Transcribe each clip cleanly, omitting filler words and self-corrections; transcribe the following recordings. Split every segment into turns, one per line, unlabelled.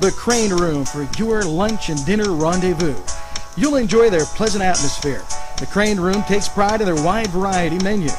the Crane Room for your lunch and dinner rendezvous. You'll enjoy their pleasant atmosphere. The Crane Room takes pride in their wide variety menu.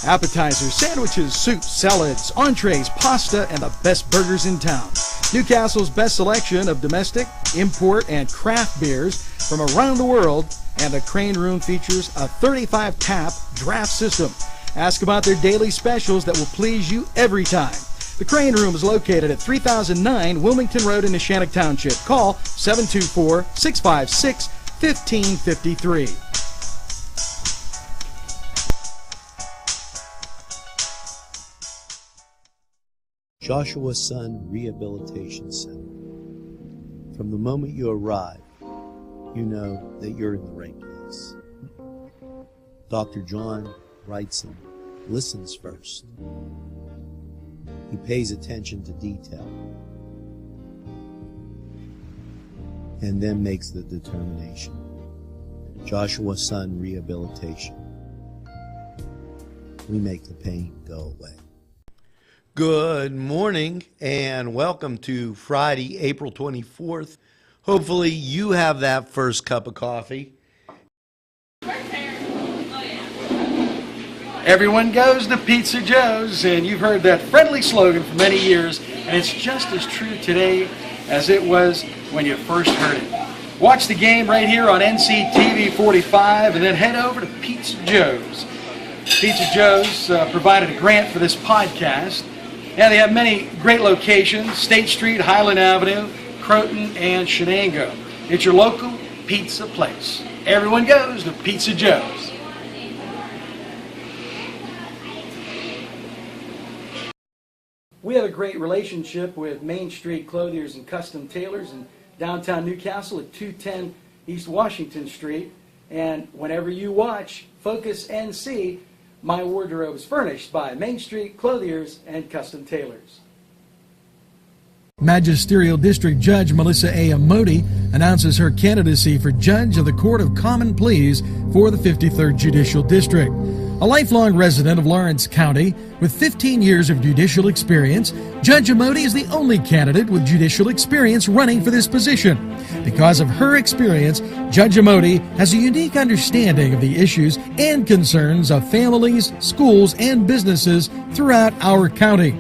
Appetizers, sandwiches, soups, salads, entrees, pasta, and the best burgers in town. Newcastle's best selection of domestic, import, and craft beers from around the world, and the Crane Room features a 35-tap draft system. Ask about their daily specials that will please you every time. The Crane Room is located at 3009 Wilmington Road in Neshannock Township. Call 724-656-1553.
Joshua Son Rehabilitation Center. From the moment you arrive, you know that you're in the right place. Dr. John Wrightson listens first. He pays attention to detail and then makes the determination. Joshua Son Rehabilitation. We make the pain go away.
Good morning and welcome to Friday, April 24th. Hopefully you have that first cup of coffee.
Everyone goes to Pizza Joe's, and you've heard that friendly slogan for many years, and it's just as true today as it was when you first heard it. Watch the game right here on NCTV45 and then head over to Pizza Joe's. Pizza Joe's provided a grant for this podcast. Yeah, they have many great locations: State Street, Highland Avenue, Croton, and Shenango. It's your local pizza place. Everyone goes to Pizza Joe's. We have a great relationship with Main Street Clothiers and Custom Tailors in downtown Newcastle at 210 East Washington Street. And whenever you watch Focus NC, my wardrobe is furnished by Main Street Clothiers and Custom Tailors. Magisterial District Judge Melissa A. Amoti announces her candidacy for Judge of the Court of Common Pleas for the 53rd Judicial District. A lifelong resident of Lawrence County with 15 years of judicial experience, Judge Amoti is the only candidate with judicial experience running for this position. Because of her experience, Judge Amoti has a unique understanding of the issues and concerns of families, schools, and businesses throughout our county.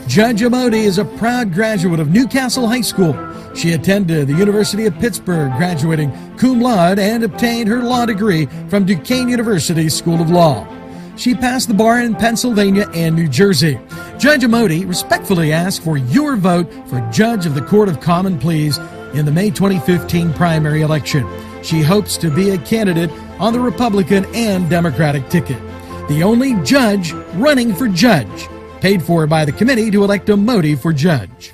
Judge Amoti is a proud graduate of Newcastle High School. She attended the University of Pittsburgh, graduating cum laude, and obtained her law degree from Duquesne University School of Law. She passed the bar in Pennsylvania and New Jersey. Judge Amoti respectfully asks for your vote for Judge of the Court of Common Pleas in the May 2015 primary election. She hopes to be a candidate on the Republican and Democratic ticket. The only judge running for judge. Paid for by the committee to elect Amoti for judge.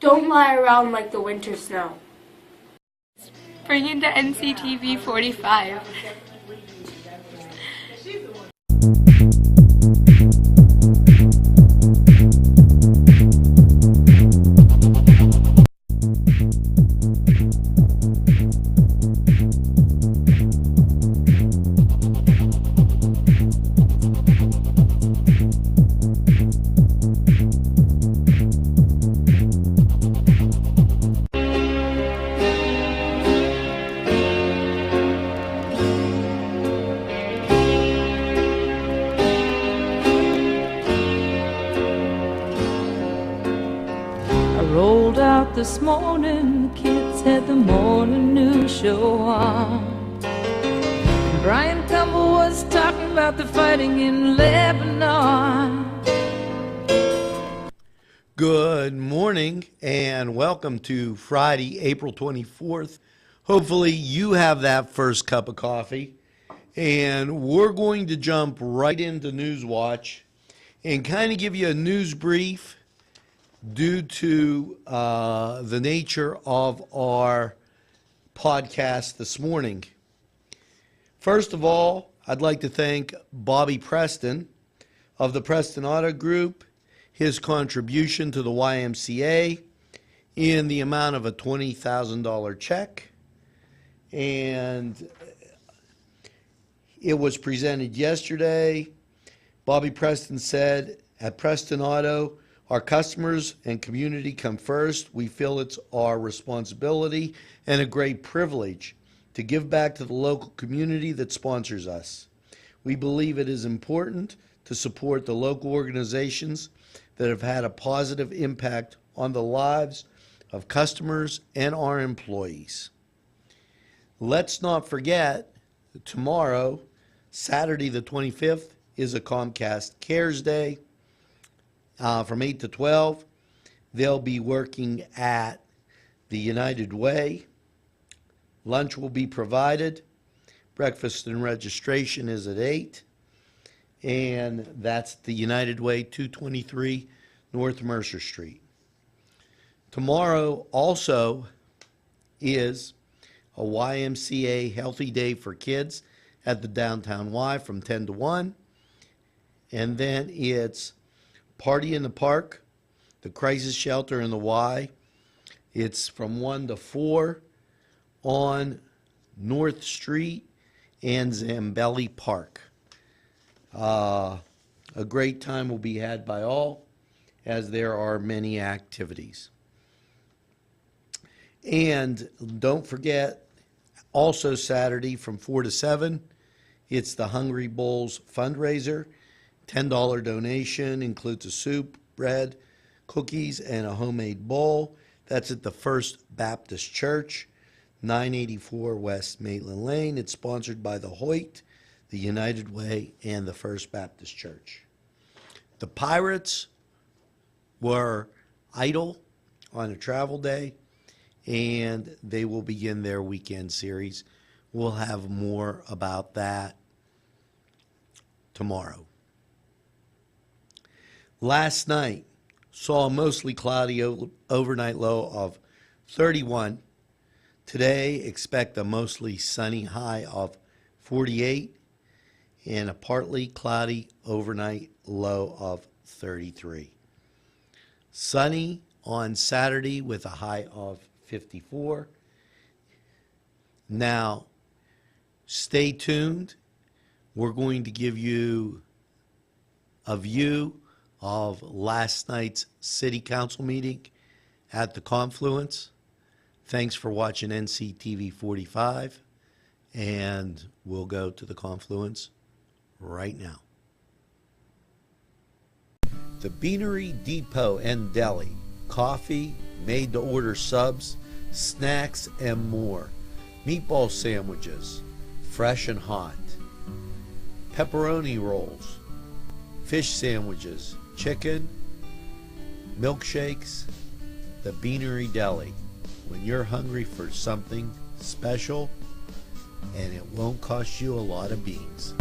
Don't lie around like the winter snow.
Bring in the NCTV45.
Rolled out this morning, the kids had the morning news show on. And Brian Campbell was talking about the fighting in Lebanon.
Good morning and welcome to Friday, April 24th. Hopefully you have that first cup of coffee. And we're going to jump right into NewsWatch and kind of give you a news brief due to the nature of our podcast this morning. First of all, I'd like to thank Bobby Preston of the Preston Auto Group his contribution to the YMCA in the amount of a $20,000 check. And it was presented yesterday. Bobby Preston said, at Preston Auto, our customers and community come first. We feel it's our responsibility and a great privilege to give back to the local community that sponsors us. We believe it is important to support the local organizations that have had a positive impact on the lives of customers and our employees. Let's not forget, tomorrow, Saturday the 25th, is a Comcast Cares Day from 8 to 12. They'll be working at the United Way. Lunch will be provided. Breakfast and registration is at 8. And that's the United Way, 223 North Mercer Street. Tomorrow also is a YMCA Healthy Day for Kids at the Downtown Y from 10 to 1. And then it's Party in the Park, the Crisis Shelter in the Y. It's from 1 to 4 on North Street and Zambelli Park. A great time will be had by all, as there are many activities. And don't forget, also Saturday from 4 to 7, it's the Hungry Bowls fundraiser. $10 donation includes a soup, bread, cookies, and a homemade bowl. That's at the First Baptist Church, 984 West Maitland Lane. It's sponsored by the Hoyt, the United Way, and the First Baptist Church. The Pirates were idle on a travel day, and they will begin their weekend series. We'll have more about that tomorrow. Last night saw a mostly cloudy overnight low of 31. Today, expect a mostly sunny high of 48 and a partly cloudy overnight low of 33. Sunny on Saturday with a high of 54. Now, stay tuned. We're going to give you a view of last night's City Council meeting at the Confluence. Thanks for watching NCTV45, and we'll go to the Confluence right now. The Beanery Depot and Deli. Coffee, made-to-order subs, snacks, and more. Meatball sandwiches, fresh and hot. Pepperoni rolls, fish sandwiches, chicken, milkshakes. The Beanery Deli. When you're hungry for something special, and it won't cost you a lot of beans.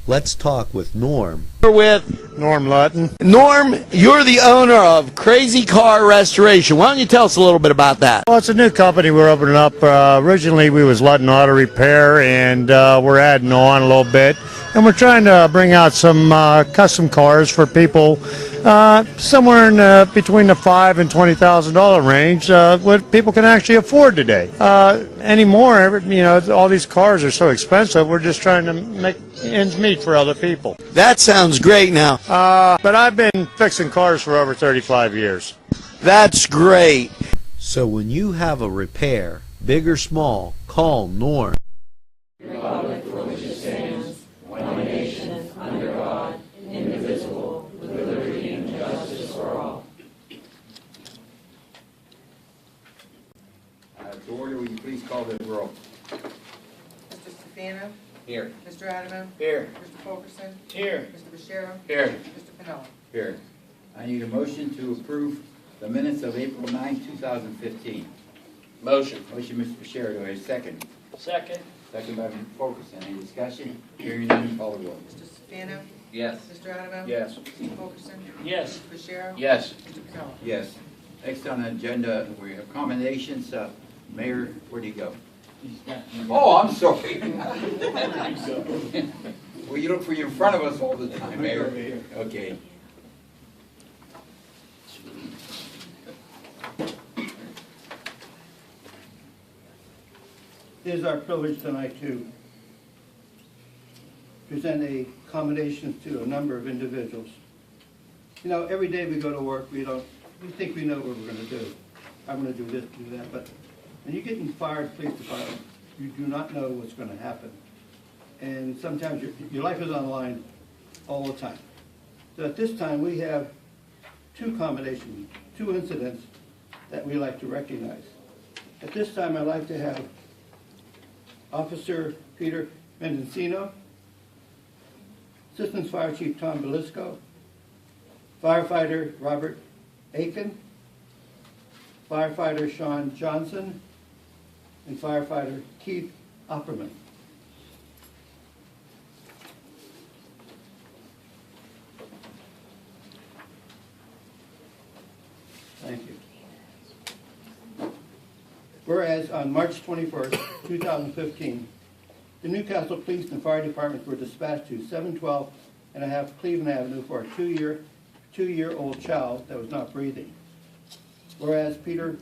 Let's talk with Norm. We're with
Norm Lutton.
Norm, you're the owner of Crazy Car Restoration. Why don't you tell us a little bit about that?
Well, it's a new company we're opening up. Originally, we was Lutton Auto Repair, and we're adding on a little bit. And we're trying to bring out some custom cars for people somewhere in between the $5,000 and $20,000 range, what people can actually afford today. Anymore, you know, all these cars are so expensive. We're just trying to make ends meet for other people.
That sounds great now.
But I've been fixing cars for over 35 years.
That's great. So when you have a repair, big or small, call Norm.
Order, will you please call the roll?
Mr. Stefano?
Here.
Mr. Adamo?
Here.
Mr. Fulkerson?
Here.
Mr. Bashiro?
Here.
Mr. Pinella?
Here. I need a motion to approve the minutes of April 9, 2015.
Motion.
Motion, Mr. Bashiro. Do I have a second?
Second.
Second by Mr. Fulkerson. Any discussion? Hearing none, call the roll.
Mr. Stefano?
Yes.
Mr. Adamo?
Yes.
Mr. Fulkerson?
Yes.
Mr. Bashiro?
Yes.
Mr. Pinella?
Yes. Next on the agenda, we have commendations. Mayor, where do you go? Oh, I'm sorry. Well, you look for you in front of us all the time, Mayor. Okay.
It is our privilege tonight to present a commendation to a number of individuals. You know, every day we go to work, we think we know what we're going to do. I'm going to do this, do that, but when you get in fire police department, you do not know what's going to happen. And sometimes your life is on the line all the time. So at this time, we have two commendations, two incidents that we like to recognize. At this time, I'd like to have Officer Peter Mendocino, Assistant Fire Chief Tom Belisco, Firefighter Robert Aiken, Firefighter Sean Johnson, and Firefighter Keith Opperman. Thank you. Whereas on March 21st, 2015, the Newcastle Police and Fire Departments were dispatched to 712 and a half Cleveland Avenue for a two-year-old child that was not breathing. Whereas Peter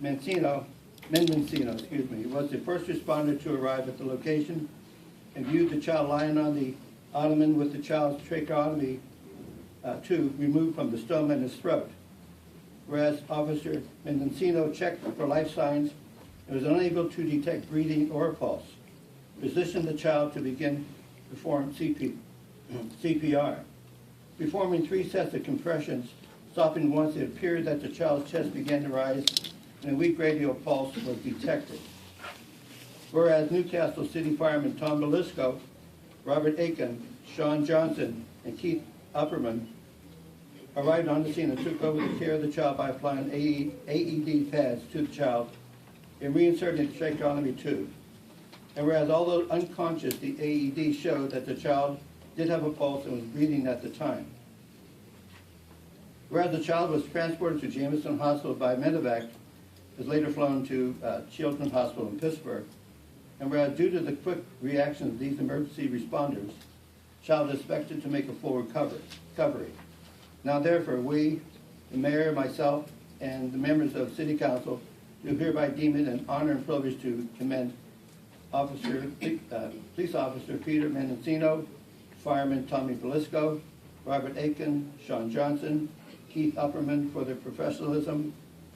Mendocino, was the first responder to arrive at the location and viewed the child lying on the ottoman with the child's tracheotomy tube removed from the stoma in his throat. Whereas Officer Mendocino checked for life signs and was unable to detect breathing or pulse, positioned the child to begin to perform CPR. Performing 3 sets of compressions, stopping once it appeared that the child's chest began to rise and a weak radial pulse was detected. Whereas Newcastle City Firemen Tom Belisco, Robert Aiken, Sean Johnson, and Keith Opperman arrived on the scene and took over the care of the child by applying AED pads to the child and reinserting the tracheotomy tube. And whereas although unconscious, the AED showed that the child did have a pulse and was breathing at the time. Whereas the child was transported to Jameson Hospital by medevac, was later flown to Children's Hospital in Pittsburgh. And whereas due to the quick reaction of these emergency responders, the child is expected to make a full recovery. Now therefore, we, the mayor, myself, and the members of City Council, do hereby deem it an honor and privilege to commend Police Officer Peter Mendocino, Fireman Tommy Belisco, Robert Aiken, Sean Johnson, Keith Opperman for their professionalism,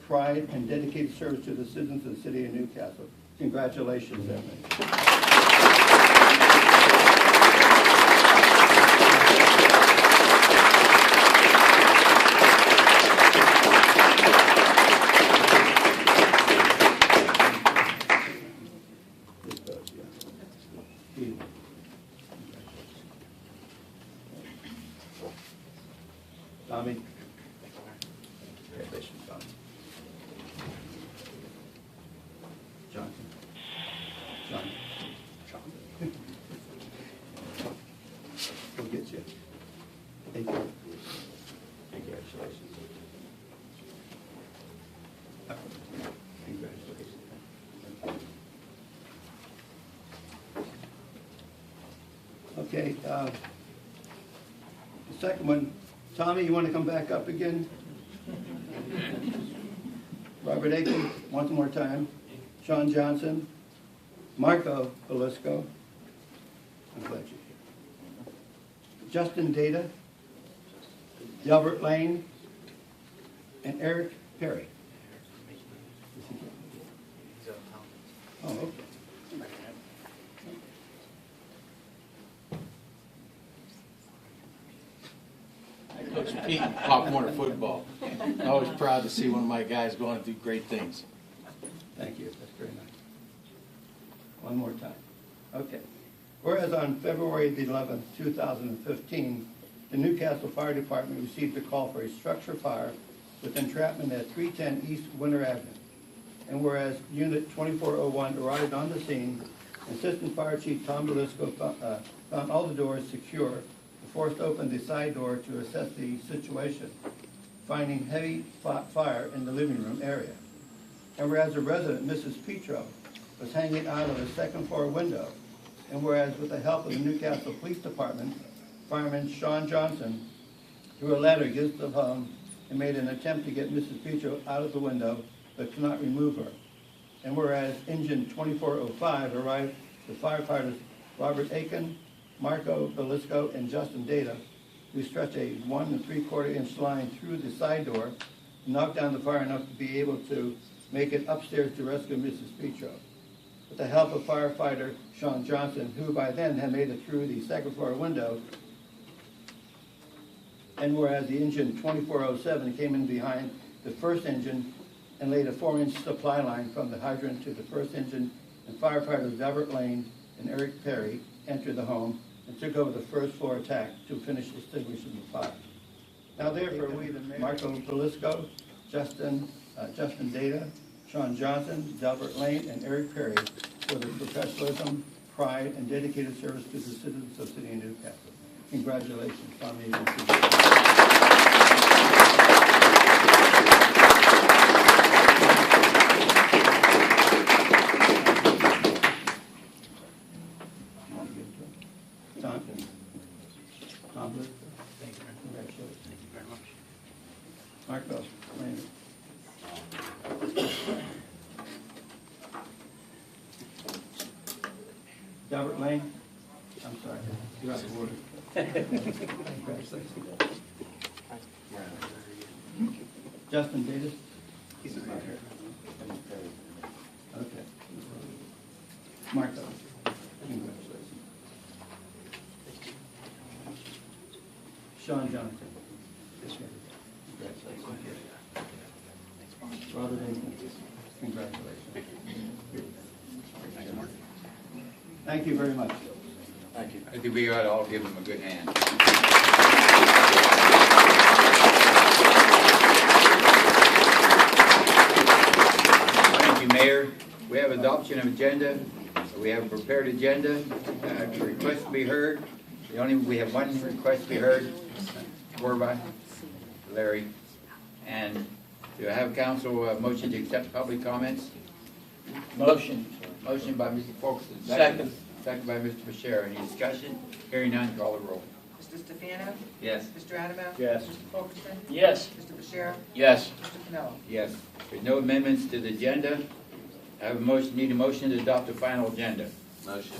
pride, and dedicated service to the citizens of the city of Newcastle. Congratulations, everyone. Tommy. Congratulations, Tommy. Johnson. John. We'll get you. Thank you. Congratulations. Congratulations. Okay, the second one, Tommy, you want to come back up again? Robert Aiken, once more time. Sean Johnson, Marco Belisco, I'm glad you're here. Justin Data, Delbert Lane, and Eric Perry. Oh, okay.
Coach Pete, Pop Warner football. Always proud to see one of my guys go on to do great things.
Thank you. That's very nice. One more time. Okay. Whereas on February the 11th, 2015, the Newcastle Fire Department received a call for a structure fire with entrapment at 310 East Winter Avenue. And whereas Unit 2401 arrived on the scene, Assistant Fire Chief Tom Belisco found all the doors secure, forced open the side door to assess the situation, finding heavy fire in the living room area. And whereas a resident, Mrs. Petro, was hanging out of a second floor window. And whereas with the help of the Newcastle Police Department, Fireman Sean Johnson, through a ladder against the home, and made an attempt to get Mrs. Petro out of the window, but could not remove her. And whereas Engine 2405 arrived with firefighters Robert Aiken, Marco Belisco, and Justin Data, who stretched a 1 3/4 inch line through the side door, and knocked down the fire enough to be able to make it upstairs to rescue Mrs. Petro. With the help of firefighter Sean Johnson, who by then had made it through the second floor window, and whereas the engine 2407 came in behind the first engine and laid a 4-inch supply line from the hydrant to the first engine, and firefighters Everett Lane and Eric Perry entered the home and took over the first floor attack to finish extinguishing the fire. Now therefore we, the mayor, Marco Belisco, Justin Data, Sean Johnson, Delbert Lane, and Eric Perry for their professionalism, pride, and dedicated service to the citizens of the city of Newcastle. Congratulations on the Congratulations. Thank you very much. Marco, Lane. Delbert Lane, I'm sorry, you're out of order. Justin Davis? He's right here. Okay. Marco, congratulations. Sean Johnson. Congratulations. Robert Aiken. Congratulations. Thank you very much.
Thank you. I think we ought to all give them a good hand. Thank you, Mayor. We have adoption of agenda. We have a prepared agenda. Request to be heard. We have one request to be heard. Corby, Larry, and do I have council motion to accept public comments?
Motion.
Motion by Mr. Folkestone.
Second.
Second by Mr. Bashir. Any discussion? Hearing none, call the roll.
Mr. Stefano?
Yes.
Mr. Adamo?
Yes.
Mr. Fulkerson?
Yes.
Mr. Bashir?
Yes.
Mr. Pinello?
Yes. With no amendments to the agenda, I have a motion, need a motion to adopt the final agenda.
Motion.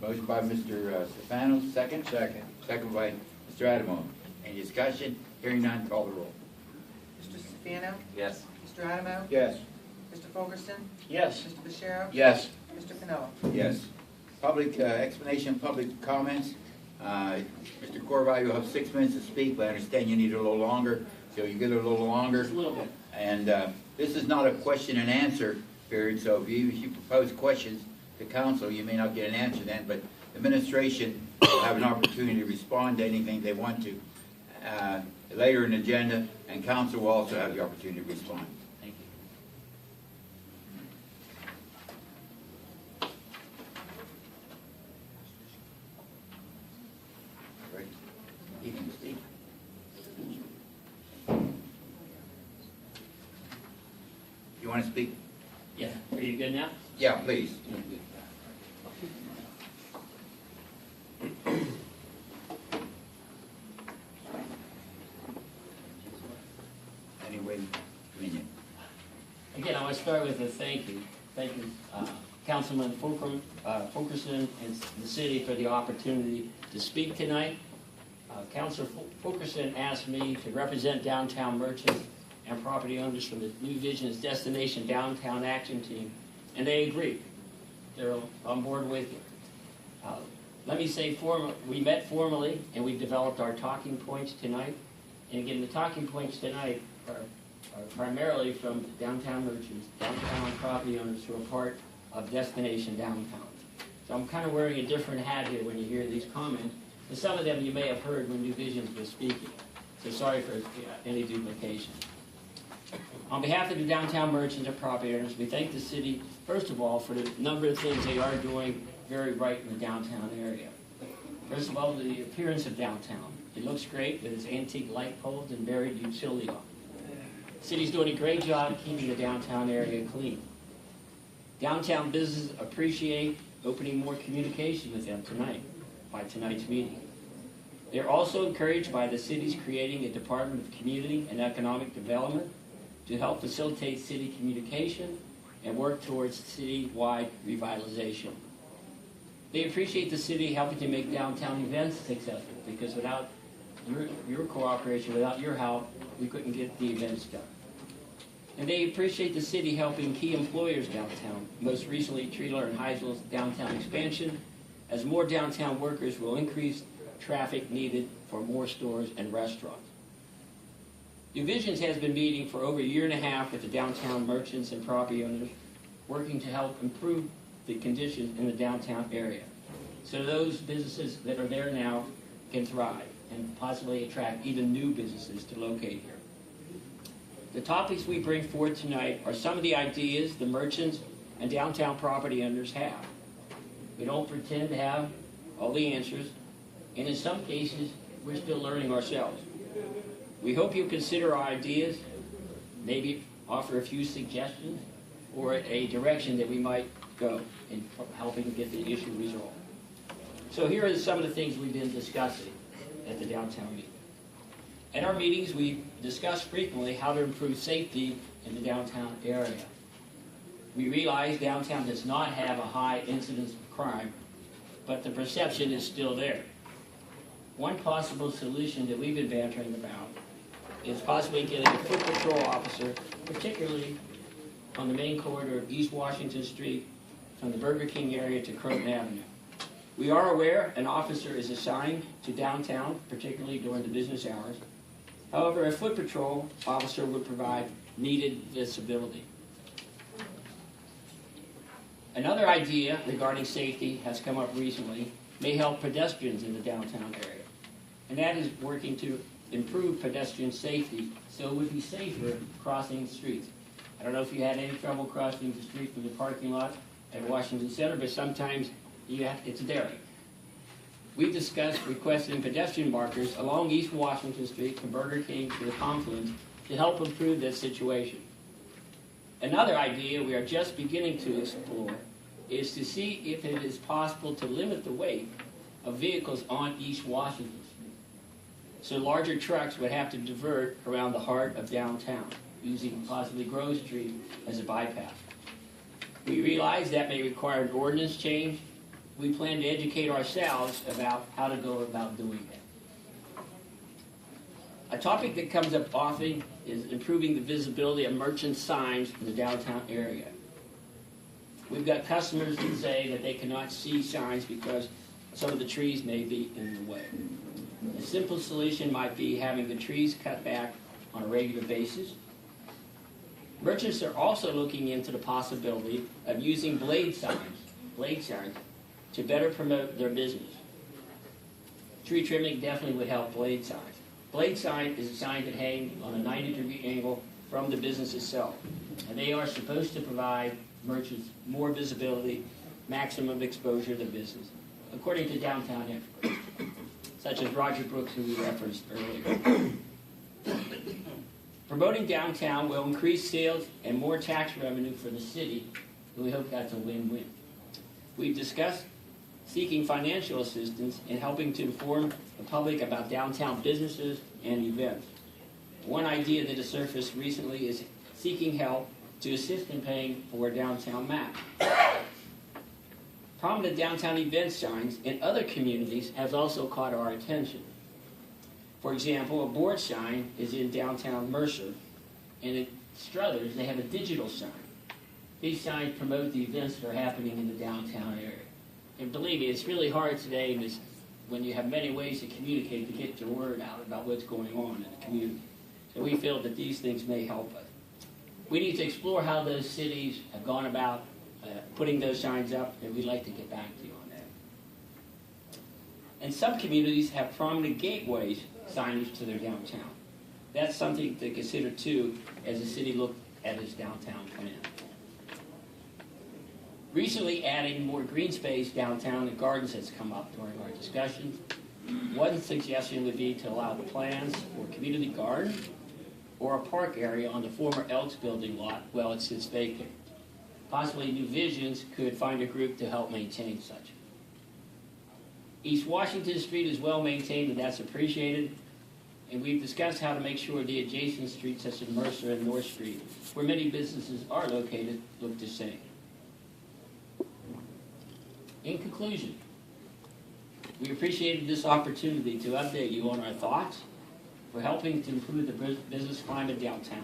Motion by Mr. Stefano, second. Second. Second by Mr. Adamo. Any discussion? Hearing none, call the roll.
Mr. Stefano?
Yes.
Mr. Adamo?
Yes.
Mr. Fulkerson?
Yes.
Mr. Bashir?
Yes.
Mr. Pinello?
Yes. Public explanation, public comments. Mr. Corby, you'll have 6 minutes to speak, but I understand you need a little longer, so you get a little longer.
Just a little bit.
And this is not a question and answer period, so if you propose questions to council, you may not get an answer then, but the administration will have an opportunity to respond to anything they want to later in the agenda, and council will also have the opportunity to respond. Thank you. Great. Evening, Steve. You want to speak?
Yeah, are you good now?
Yeah, please. Any way convenient.
Again, I want to start with a thank you. Thank you, Councilman Fulkerson and the city for the opportunity to speak tonight. Councilor Fulkerson asked me to represent downtown merchants and property owners from the New Vision's Destination Downtown Action Team, and they agreed. They're on board with you. Let me say, we met formally, and we developed our talking points tonight. And again, the talking points tonight are primarily from downtown merchants, downtown property owners who are part of Destination Downtown. So I'm kind of wearing a different hat here when you hear these comments. And some of them you may have heard when New Visions was speaking. So sorry for any duplication. On behalf of the downtown merchants and property owners, we thank the city, first of all, for the number of things they are doing very right in the downtown area. First of all, the appearance of downtown. It looks great with its antique light poles and buried utility. The city's doing a great job keeping the downtown area clean. Downtown businesses appreciate opening more communication with them tonight by tonight's meeting. They're also encouraged by the city's creating a Department of Community and Economic Development to help facilitate city communication and work towards city-wide revitalization. They appreciate the city helping to make downtown events successful, because without your cooperation, without your help, we couldn't get the events done. And they appreciate the city helping key employers downtown, most recently Treeler and Heisel's downtown expansion, as more downtown workers will increase traffic needed for more stores and restaurants. New Visions has been meeting for over a year and a half with the downtown merchants and property owners, working to help improve the conditions in the downtown area, so those businesses that are there now can thrive and possibly attract even new businesses to locate here. The topics we bring forward tonight are some of the ideas the merchants and downtown property owners have. We don't pretend to have all the answers, and in some cases, we're still learning ourselves. We hope you'll consider our ideas, maybe offer a few suggestions, or a direction that we might go in helping get the issue resolved. So here are some of the things we've been discussing at the downtown meeting. At our meetings, we discuss frequently how to improve safety in the downtown area. We realize downtown does not have a high incidence of crime, but the perception is still there. One possible solution that we've been bantering about is possibly getting a foot patrol officer, particularly on the main corridor of East Washington Street from the Burger King area to Croton Avenue. We are aware an officer is assigned to downtown, particularly during the business hours. However, a foot patrol officer would provide needed visibility. Another idea regarding safety has come up recently, may help pedestrians in the downtown area. And that is working to improve pedestrian safety so it would be safer crossing streets. I don't know if you had any trouble crossing the street from the parking lot at Washington Center, but sometimes it's there. We discussed requesting pedestrian markers along East Washington Street from Burger King to the confluence to help improve that situation. Another idea we are just beginning to explore is to see if it is possible to limit the weight of vehicles on East Washington Street. So larger trucks would have to divert around the heart of downtown, using possibly Grove Street as a bypass. We realize that may require an ordinance change. We plan to educate ourselves about how to go about doing that. A topic that comes up often is improving the visibility of merchant signs in the downtown area. We've got customers that say that they cannot see signs because some of the trees may be in the way. A simple solution might be having the trees cut back on a regular basis. Merchants are also looking into the possibility of using blade signs to better promote their business. Tree trimming definitely would help blade signs. Blade sign is a sign that hangs on a 90-degree angle from the business itself, and they are supposed to provide merchants more visibility, maximum exposure to business, according to downtown experts, such as Roger Brooks, who we referenced earlier. Promoting downtown will increase sales and more tax revenue for the city, and we hope that's a win-win. We've discussed seeking financial assistance and helping to inform the public about downtown businesses and events. One idea that has surfaced recently is seeking help to assist in paying for a downtown map. Prominent downtown event signs in other communities has also caught our attention. For example, a board sign is in downtown Mercer, and at Struthers they have a digital sign. These signs promote the events that are happening in the downtown area. And believe me, it's really hard today when you have many ways to communicate to get your word out about what's going on in the community. So we feel that these things may help us. We need to explore how those cities have gone about putting those signs up, and we'd like to get back to you on that. And some communities have prominent gateways signage to their downtown. That's something to consider too as the city looked at its downtown plan. Recently, adding more green space downtown and gardens has come up during our discussions. One suggestion would be to allow plans for a community garden or a park area on the former Elks building lot while it sits vacant. possibly New Visions could find a group to help maintain such. East Washington Street is well maintained, and that's appreciated. And we've discussed how to make sure the adjacent streets such as Mercer and North Street, where many businesses are located, look the same. In conclusion, we appreciated this opportunity to update you on our thoughts for helping to improve the business climate downtown.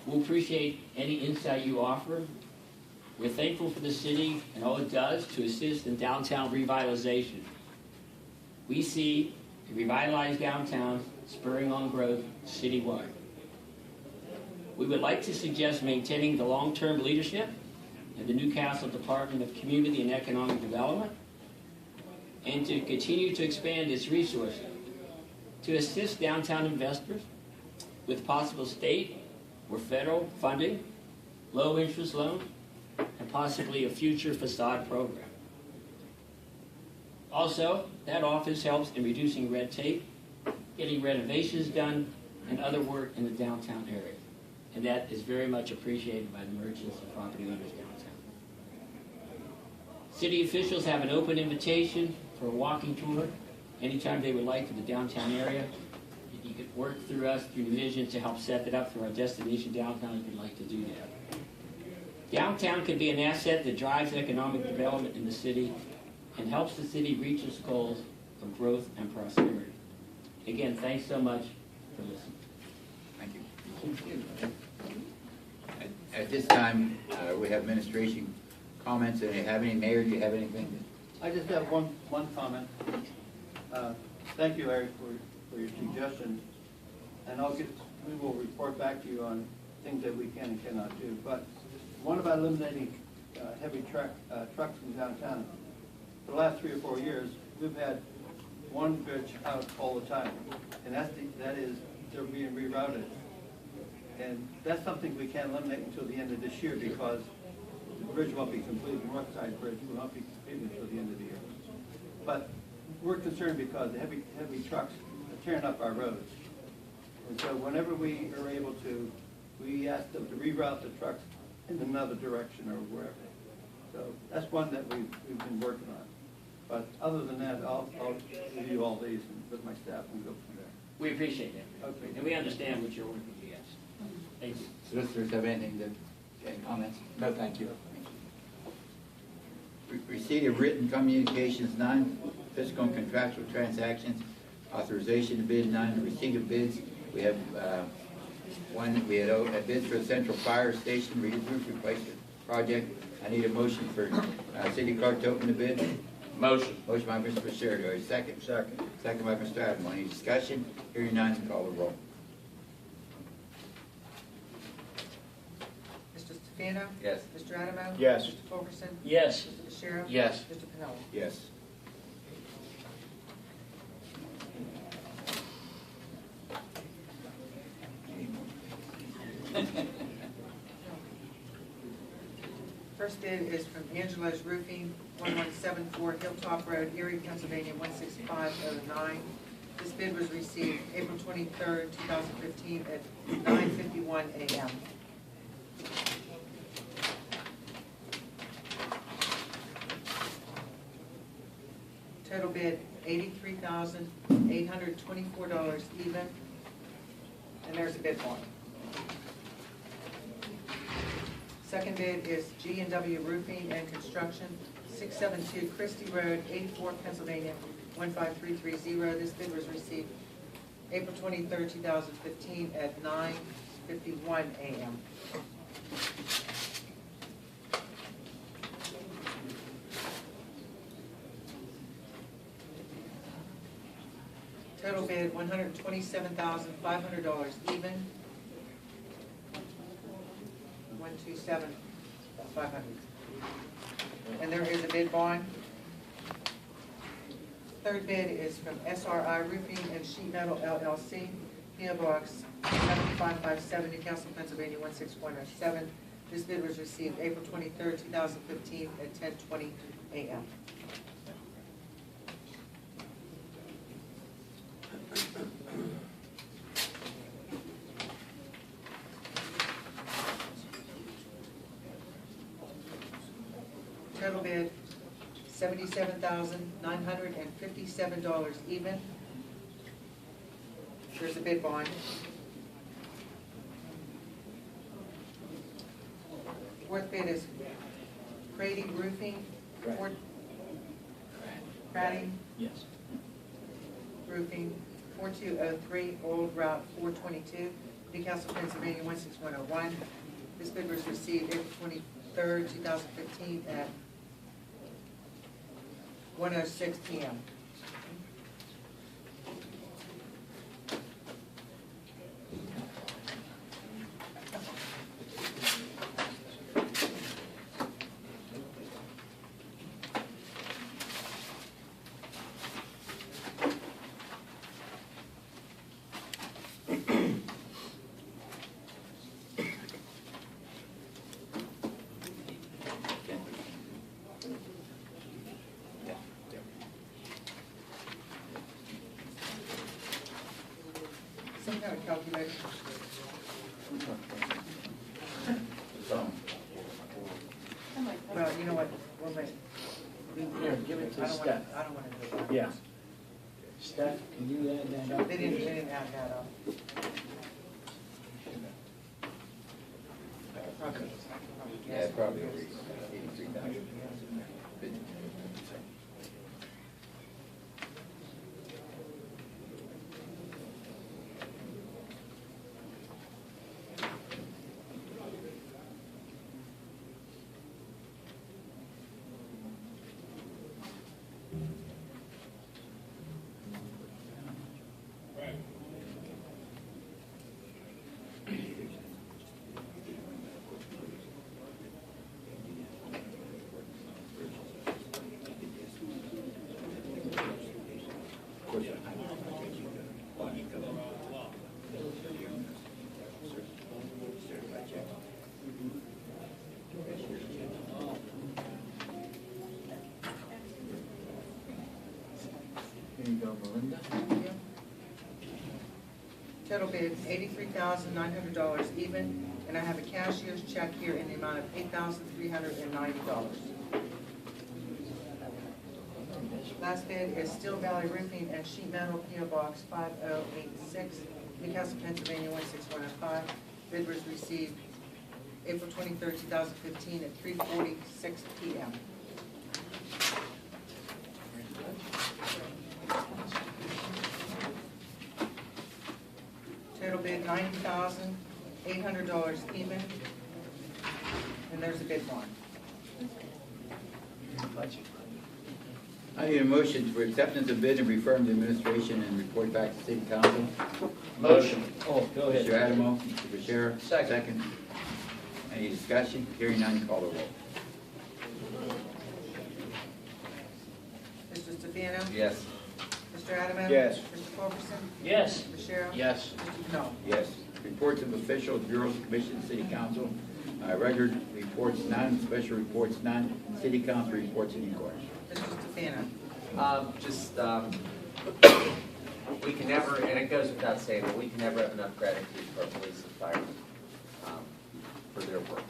We'll appreciate any insight you offer. We're thankful for the city and all it does to assist in downtown revitalization. We see a revitalized downtown spurring on growth citywide. We would like to suggest maintaining the long-term leadership in the Newcastle Department of Community and Economic Development, and to continue to expand its resources to assist downtown investors with possible state or federal funding, low-interest loans, and possibly a future facade program. Also, that office helps in reducing red tape, getting renovations done, and other work in the downtown area. And that is very much appreciated by the merchants and property owners downtown. City officials have an open invitation for a walking tour anytime they would like to the downtown area. You could work through us, through Vision, to help set it up for our destination downtown if you'd like to do that. Downtown can be an asset that drives economic development in the city and helps the city reach its goals of growth and prosperity. Again, thanks so much for listening.
Thank you. At this time, we have administration comments. Do you have any, Mayor? Do you have anything?
I just have one comment. Thank you, Larry, for your suggestions, and we will report back to you on things that we can and cannot do. But one about eliminating heavy trucks in downtown. For the last 3 or 4 years, we've had one bridge out all the time, and that is they're being rerouted. And that's something we can't eliminate until the end of this year, because the bridge won't be completed, the north side bridge will not be completed until the end of the year. But we're concerned because the heavy trucks are tearing up our roads. And so whenever we are able to, we ask them to reroute the trucks in another direction or wherever. So that's one that we've been working on. But other than that, I'll review all these with my staff and go from there.
We appreciate that. Okay. And we understand what you're working against. Thank you.
Solicitors have any comments?
No, thank you.
Receipt of written communications, none. Fiscal and contractual transactions, authorization to bid, none. Receipt of bids, we have one. We had a bid for the Central Fire Station roof replacement project. I need a motion for City Clerk to open the bid.
Motion.
Motion by Mr. Bashir. Do I have a second? Second. Second by Mr. Adams. Any discussion? Hearing none, call the roll.
Mr. Stefano?
Yes.
Mr. Adamo?
Yes.
Mr. Fulkerson?
Yes.
Mr. Bashir?
Yes.
Mr. Pennell?
Yes.
First bid is from Angelo's Roofing, 1174 Hilltop Road, Erie, Pennsylvania, 16509. This bid was received April 23rd, 2015 at 9:51 a.m. Total bid $83,824 even, and there's a bid form. Second bid is G&W Roofing and Construction, 672 Christie Road, 84 Pennsylvania, 15330. This bid was received April 23rd, 2015 at 9:51 a.m. Total bid $127,500 even. 127,500. And there is a bid bond. Third bid is from SRI Roofing and Sheet Metal LLC, PO Box 7557, Newcastle, Pennsylvania 16107. This bid was received April 23rd, 2015 at 10:20 a.m. Total bid, $77,957 even. There's a bid bond. Fourth bid is Crady Roofing. Crady
Yes.
Roofing, 4203 Old Route 422, Newcastle, Pennsylvania 16101. This bid was received April 23rd, 2015 at 1:06 p.m. Some kind of calculation. Well, you know what, we'll make.
Here, give it to
I don't
Steph.
want, I don't want to do that.
Yeah. Steph, can you add that up?
They didn't add that up. Okay.
Yeah, probably over 83,000.
Here you go, Melinda.
Total bid, $83,900 even, and I have a cashier's check here in the amount of $8,390. Last bid is Steel Valley Roofing and Sheet Metal, P.O. Box 5086, Newcastle, Pennsylvania 16105. Bid was received April 23rd, 2015 at 3:46 p.m. Total bid $90,800 even, and there's a bid bond.
I need a motion for acceptance of bid and refer to administration and report back to city council.
Motion. Oh, go ahead.
Mr. Adamo, Mr. Bashir. Second. Any discussion? Hearing none, call the roll.
Mr. Stefano?
Yes.
Mr. Adamo?
Yes.
Mr. Fulkerson?
Yes.
Mr. Bashir?
Yes.
Mr. Cannell?
Yes. Reports of officials, bureaus, commissions, city council, regular reports none, special reports none, city council reports and inquiries.
Mr. Stefano?
We can never, and it goes without saying, but we can never have enough gratitude for our police and firemen for their work.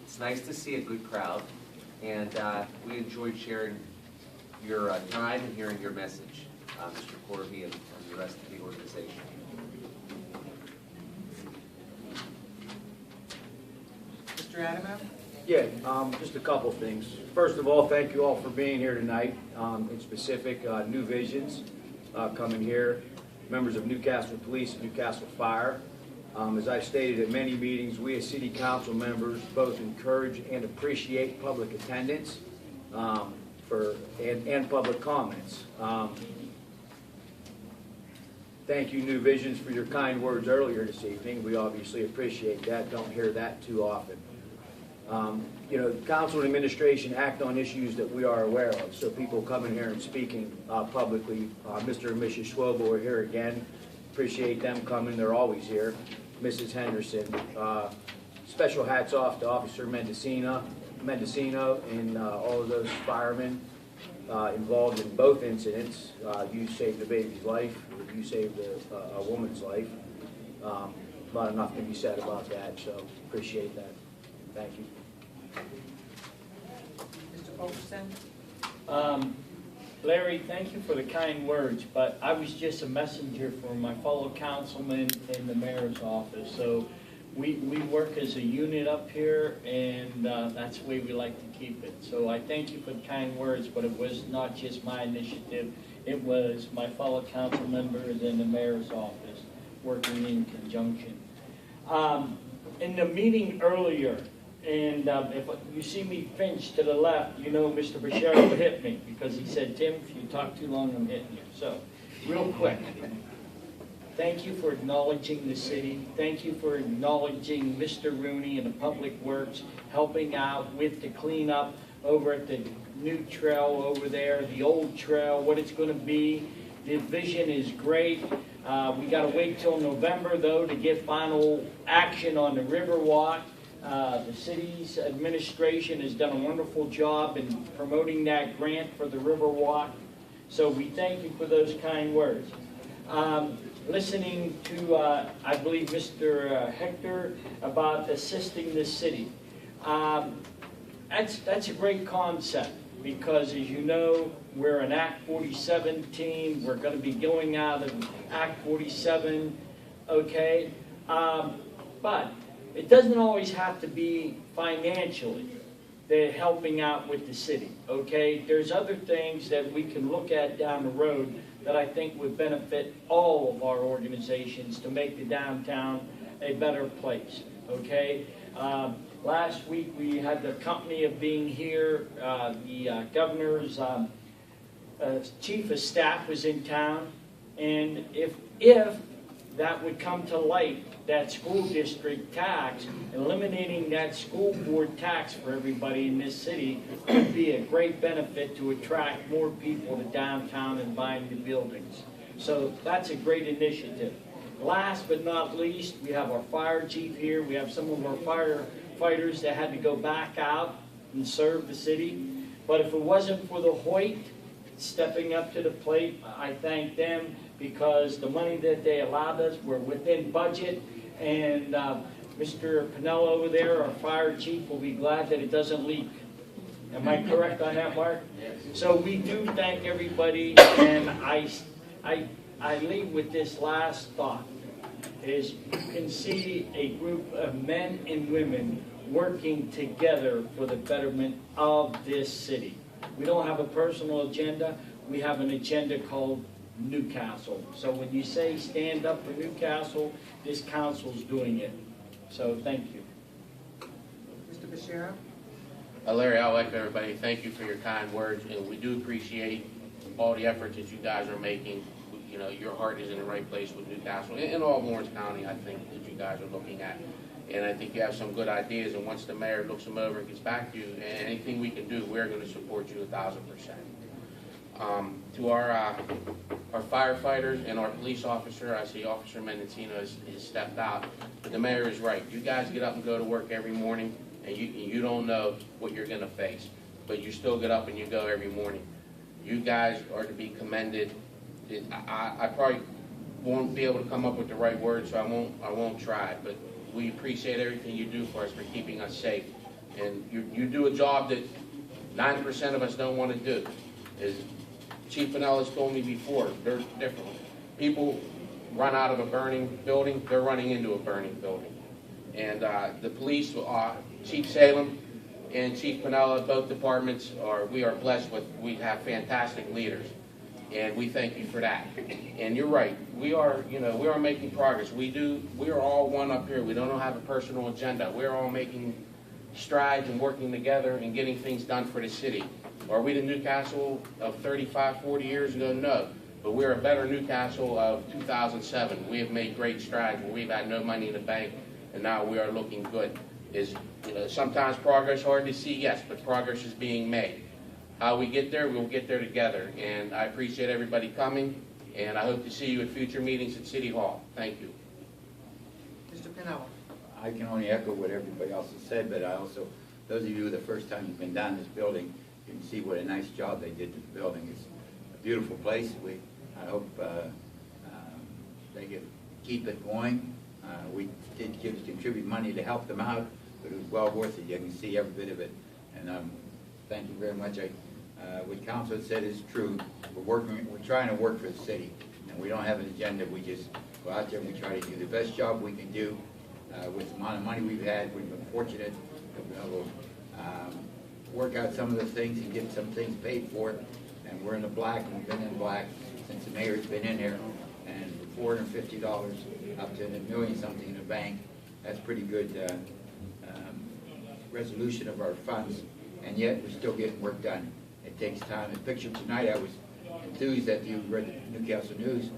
It's nice to see a good crowd, and we enjoyed sharing your time and hearing your message, Mr. Corby and the rest of the organization.
Mr. Adamo?
Yeah, just a couple things. First of all, thank you all for being here tonight. In specific, New Visions coming here, members of Newcastle Police and Newcastle Fire. As I stated at many meetings, we as city council members both encourage and appreciate public attendance and public comments. Thank you, New Visions, for your kind words earlier this evening. We obviously appreciate that. Don't hear that too often. You know, council and administration act on issues that we are aware of. So people coming here and speaking publicly, Mr. and Mrs. Schwobel are here again. Appreciate them coming. They're always here. Mrs. Henderson. Special hats off to Officer Mendocino and all of those firemen involved in both incidents. You saved a baby's life. You saved a woman's life. Not enough can be said about that, so appreciate that. Thank you.
Mr. Fulkerson? Fulkerson.
Larry, thank you for the kind words, but I was just a messenger for my fellow councilman in the mayor's office. So we work as a unit up here, and that's the way we like to keep it. So I thank you for the kind words, but it was not just my initiative. It was my fellow council members in the mayor's office working in conjunction. In the meeting earlier, and if you see me pinch to the left, you know Mr. Bashir will hit me because he said, Tim, if you talk too long, I'm hitting you. So, real quick, thank you for acknowledging the city. Thank you for acknowledging Mr. Rooney and the Public Works, helping out with the cleanup over at the new trail over there, the old trail, what it's going to be. The vision is great. We got to wait till November, though, to get final action on the Riverwalk. The city's administration has done a wonderful job in promoting that grant for the Riverwalk. So we thank you for those kind words. Listening to, I believe, Mr. Hector about assisting the city. That's a great concept because, as you know, we're an Act 47 team. We're going to be going out of Act 47, okay? But it doesn't always have to be financially they're helping out with the city, okay? There's other things that we can look at down the road that I think would benefit all of our organizations to make the downtown a better place, okay? Last week we had the company of being here. The governor's chief of staff was in town, and if that would come to light, that school district tax, eliminating that school board tax for everybody in this city would be a great benefit to attract more people to downtown and buying the buildings. So that's a great initiative. Last but not least, we have our fire chief here. We have some of our firefighters that had to go back out and serve the city. But if it wasn't for the Hoyt stepping up to the plate, I thank them because the money that they allowed us were within budget. And Mr. Pinella over there, our fire chief, will be glad that it doesn't leak. Am I correct on that, Mark? Yes. So we do thank everybody, and I leave with this last thought, is you can see a group of men and women working together for the betterment of this city. We don't have a personal agenda. We have an agenda called Newcastle. So when you say stand up for Newcastle, this council's doing it. So thank you.
Mr. Bashir?
Larry, I'd like everybody, thank you for your kind words, and we do appreciate all the efforts that you guys are making. You know, your heart is in the right place with Newcastle and all of Lawrence County, I think, that you guys are looking at. And I think you have some good ideas, and once the mayor looks them over and gets back to you, and anything we can do, we're going to support you 1,000%. To our firefighters and our police officer, I see Officer Mendocino has stepped out, but the mayor is right. You guys get up and go to work every morning, and you don't know what you're going to face, but you still get up and you go every morning. You guys are to be commended. I probably won't be able to come up with the right words, so I won't try, but we appreciate everything you do for us, for keeping us safe. And you do a job that 90% of us don't want to do. As Chief Pinella's told me before, they're different. People run out of a burning building, they're running into a burning building. And the police, Chief Salem and Chief Pinella, both departments, we are blessed with, we have fantastic leaders. And we thank you for that. And you're right, we are making progress. We are all one up here. We don't have a personal agenda. We're all making strides and working together and getting things done for the city. Are we the Newcastle of 35, 40 years ago? No. But we're a better Newcastle of 2007. We have made great strides where we've had no money in the bank, and now we are looking good. Sometimes progress is hard to see, yes, but progress is being made. How we get there, we'll get there together. And I appreciate everybody coming, and I hope to see you at future meetings at City Hall. Thank you.
Mr. Pinella?
I can only echo what everybody else has said, but I also, those of you the first time you've been down this building, you can see what a nice job they did to the building. It's a beautiful place. I hope they keep it going. We did contribute money to help them out, but it was well worth it. You can see every bit of it. And Thank you very much. What Council said is true. We're trying to work for the city, and we don't have an agenda. We just go out there and we try to do the best job we can do with the amount of money we've had. We've been fortunate to be able to work out some of the things and get some things paid for, and we're in the black, and we've been in the black since the mayor's been in here, and $450 up to $1 million something in the bank. That's pretty good resolution of our funds, and yet we're still getting work done. It takes time. The picture tonight, I was enthused that you read the Newcastle News,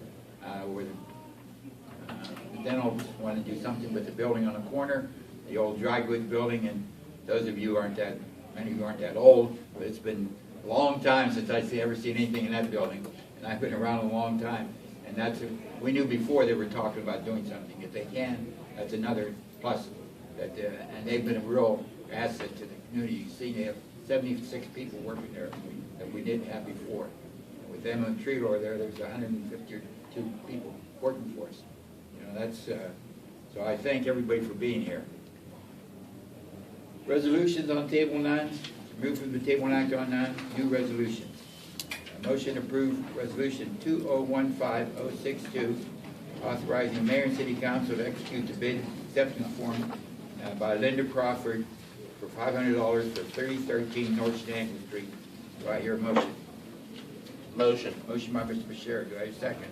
where the dental wanted to do something with the building on the corner, the old dry goods building, and those of you aren't that, many of you aren't that old, but it's been a long time since I've ever seen anything in that building, and I've been around a long time, and we knew before they were talking about doing something. If they can, that's another plus, and they've been a real asset to the community. You see, they have 76 people working there that we didn't have before. And with them on Treelor there's 152 people working for us. You know, that's so I thank everybody for being here. Resolutions on table 9. Move from the table 9 to on 9. New resolutions. A motion to approve resolution 2015-062, authorizing the mayor and city council to execute the bid acceptance form by Linda Crawford for $500 for 3013 North Stanton Street. Do I hear a motion?
Motion.
Motion by Mr. Bashir. Do I have a second?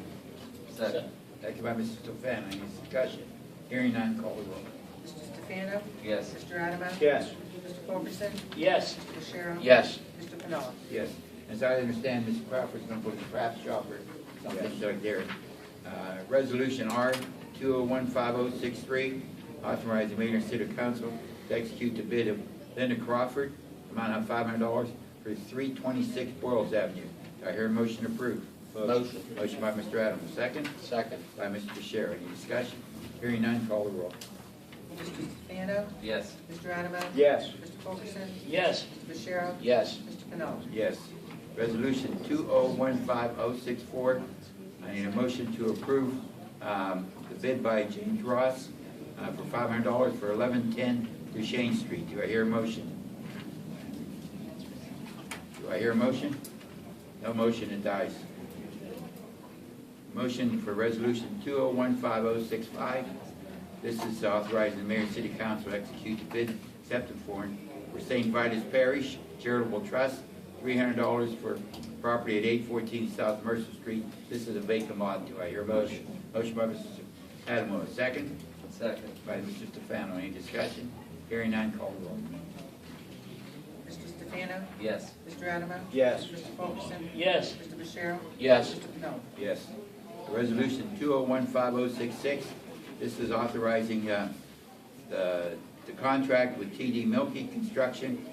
Second.
Second by Mr. Stefano. Any discussion? Hearing none, call the roll.
Mr. Stefano?
Yes.
Mr. Adamo?
Yes.
Mr. Fulkerson?
Yes.
Mr. Bashir?
Yes.
Mr. Pennella?
Yes. As I understand, Mr. Crawford's going to put a craft shop or something like there. Resolution R 2015-063, authorizing the mayor and city council to execute the bid of Linda Crawford, amount of $500 for 326 Boyles Avenue. Do I hear a motion approved?
Motion.
Motion by Mr. Adams. Second?
Second.
By Mr. Bashir. Any discussion? Hearing none, call the roll.
Mr. Stefano?
Yes.
Mr. Adamo?
Yes.
Mr. Fulkerson?
Yes.
Mr. Bashir?
Yes.
Mr. Pennella?
Yes. Resolution 2015-064. I need a motion to approve the bid by James Ross for $500 for 1110 Duchesne Street. Do I hear a motion? Do I hear a motion? No motion, it dies. Motion for resolution 2015-065. This is authorizing the mayor and city council to execute the bid acceptance form for St. Vitus Parish Charitable Trust, $300 for property at 814 South Mercer Street. This is a vacant lot. Do I hear a motion? Motion by Mr. Adamo. Second?
Second.
By Mr. Stefano. Any discussion? Hearing none, call the roll.
Mr. Stefano?
Yes.
Mr. Adamo?
Yes.
Mr. Fulkerson?
Yes.
Mr. Bashir?
Yes.
Mr. Pennella?
Yes. Resolution 2015-066. This is authorizing the contract with TD Milky Construction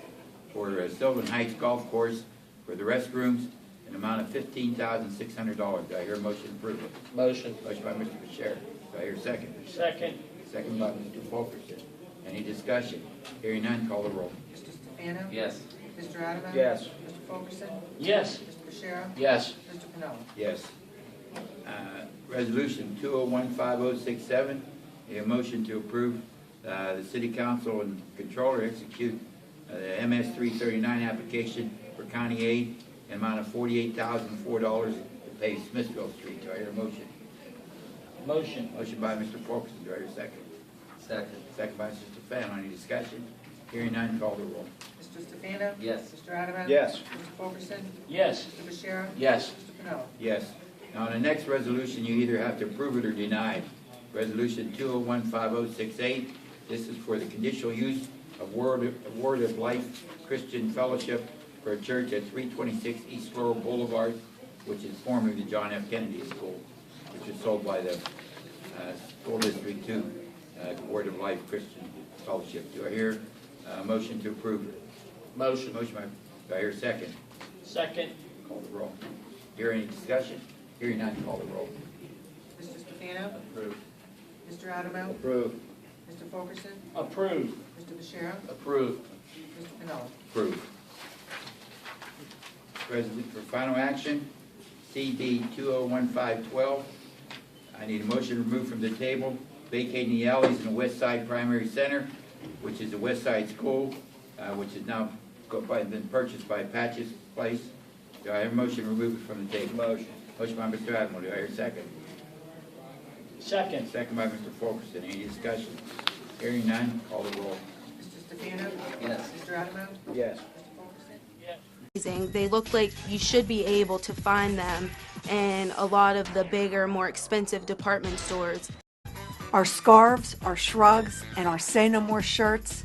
for Sylvan Heights Golf Course for the restrooms, an amount of $15,600. Do I hear a motion to approve it?
Motion.
Motion by Mr. Bashir. Do I hear a second?
Second.
Second by Mr. Fulkerson. Any discussion? Hearing none, call the roll.
Mr. Stefano?
Yes.
Mr. Adamo?
Yes.
Mr. Fulkerson?
Yes.
Mr. Bashir?
Yes.
Mr. Pennella?
Yes. Resolution 2015-067, a motion to approve the city council and controller execute the MS 339 application for county aid, an amount of $48,004 to pay Smithville Street. Do I hear a motion?
Motion.
Motion by Mr. Fulkerson. Do I hear a second?
Second.
Second by Mr. Stefano. Any discussion? Hearing none, call the roll.
Mr. Stefano?
Yes.
Mr. Adamo?
Yes.
Mr. Fulkerson?
Yes.
Mr. Bashir?
Yes.
Mr. Pennella?
Yes. Now, on the next resolution, you either have to approve it or deny it. Resolution 2015-068, this is for the conditional use of Word of Life Christian Fellowship for a church at 326 East Laurel Boulevard, which is formerly the John F. Kennedy School, which is sold by the School District 2, Word of Life Christian Fellowship. Do I hear a motion to approve it?
Motion.
Motion by, do I hear a second?
Second.
Call the roll. Hear any discussion? Hearing none, call the roll.
Mr. Stefano?
Approved.
Mr. Adamo?
Approved.
Mr. Fulkerson?
Approved.
Mr. Bashir?
Approved.
Mr. Pennella?
Approved. Resolution for final action, CD 2015-12. I need a motion to remove from the table vacating the alleys in the West Side Primary Center, which is the West Side School, which is now been purchased by Patch's Place. Do I have a motion to remove it from the table?
Motion.
Motion by Mr. Adamo. Do I hear a second?
Second.
Second by Mr. Fulkerson. Any discussion? Hearing none, call the roll.
Mr. Stefano?
Yes.
Mr. Adamo?
Yes.
They look like you should be able to find them in a lot of the bigger, more expensive department stores.
Our scarves, our shrugs, and our Say No More shirts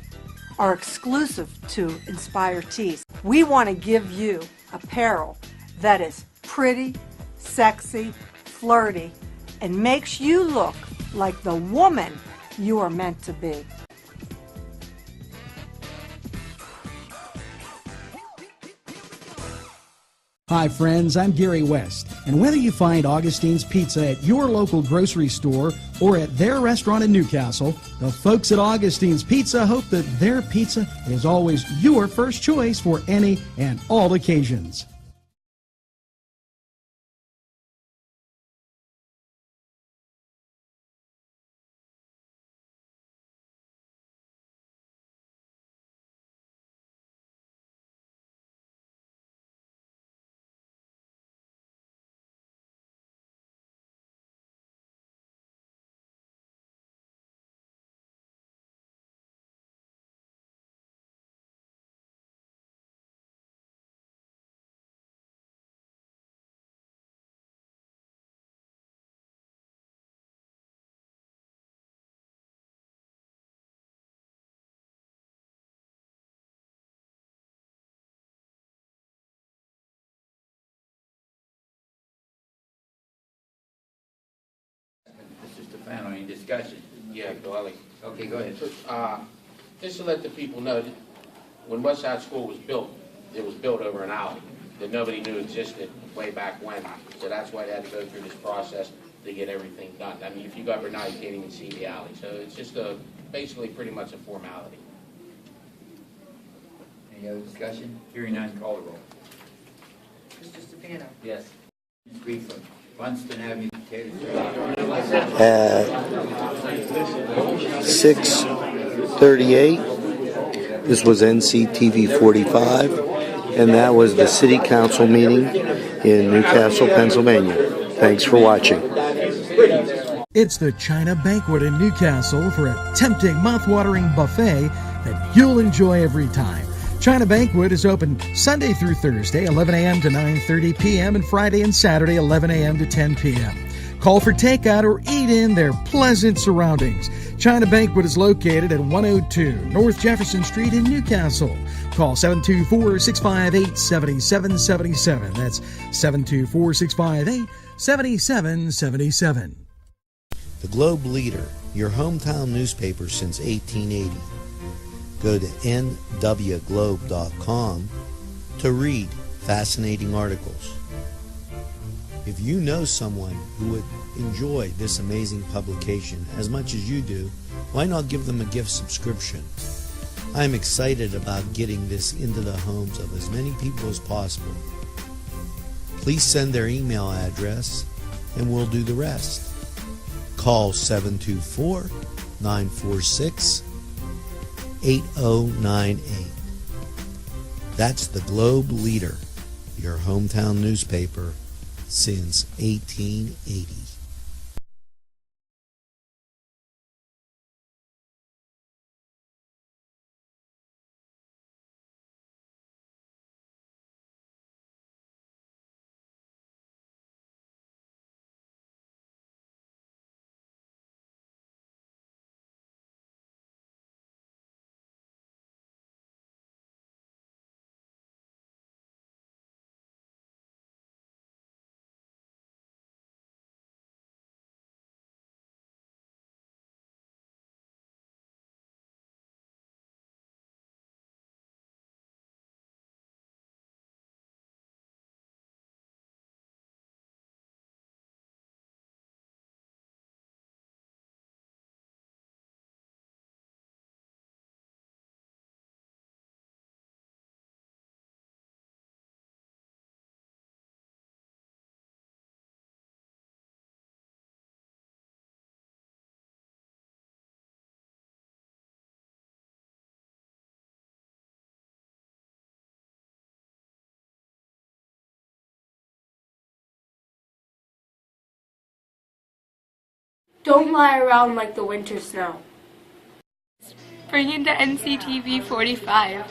are exclusive to Inspire Tees. We want to give you apparel that is pretty, sexy, flirty, and makes you look like the woman you are meant to be.
Hi friends, I'm Gary West, and whether you find Augustine's Pizza at your local grocery store or at their restaurant in Newcastle, the folks at Augustine's Pizza hope that their pizza is always your first choice for any and all occasions.
Mr. Stefano, any discussion?
Yeah, Billy.
Okay, go ahead.
Just to let the people know, that when West Side School was built, it was built over an alley that nobody knew existed way back when. So that's why they had to go through this process to get everything done. I mean, if you go over now, you can't even see the alley. So it's just basically pretty much a formality.
Any other discussion? Hearing none, call the roll.
Mr. Stefano?
Yes.
Briefly, Funston Avenue,
At 6:38, this was NCTV45, and that was the City Council meeting in Newcastle, Pennsylvania. Thanks for watching.
It's the China Banquet in Newcastle for a tempting, mouth-watering buffet that you'll enjoy every time. China Banquet is open Sunday through Thursday, 11 a.m. to 9:30 p.m., and Friday and Saturday, 11 a.m. to 10 p.m. Call for takeout or eat in their pleasant surroundings. China Banquet is located at 102 North Jefferson Street in Newcastle. Call 724-658-7777. That's 724-658-7777.
The Globe Leader, your hometown newspaper since 1880. Go to nwglobe.com to read fascinating articles. If you know someone who would enjoy this amazing publication as much as you do, why not give them a gift subscription? I'm excited about getting this into the homes of as many people as possible. Please send their email address and we'll do the rest. Call 724-946-8098. That's the Globe Leader, your hometown newspaper since 1880.
Don't lie around like the winter snow.
Bring in the NCTV45.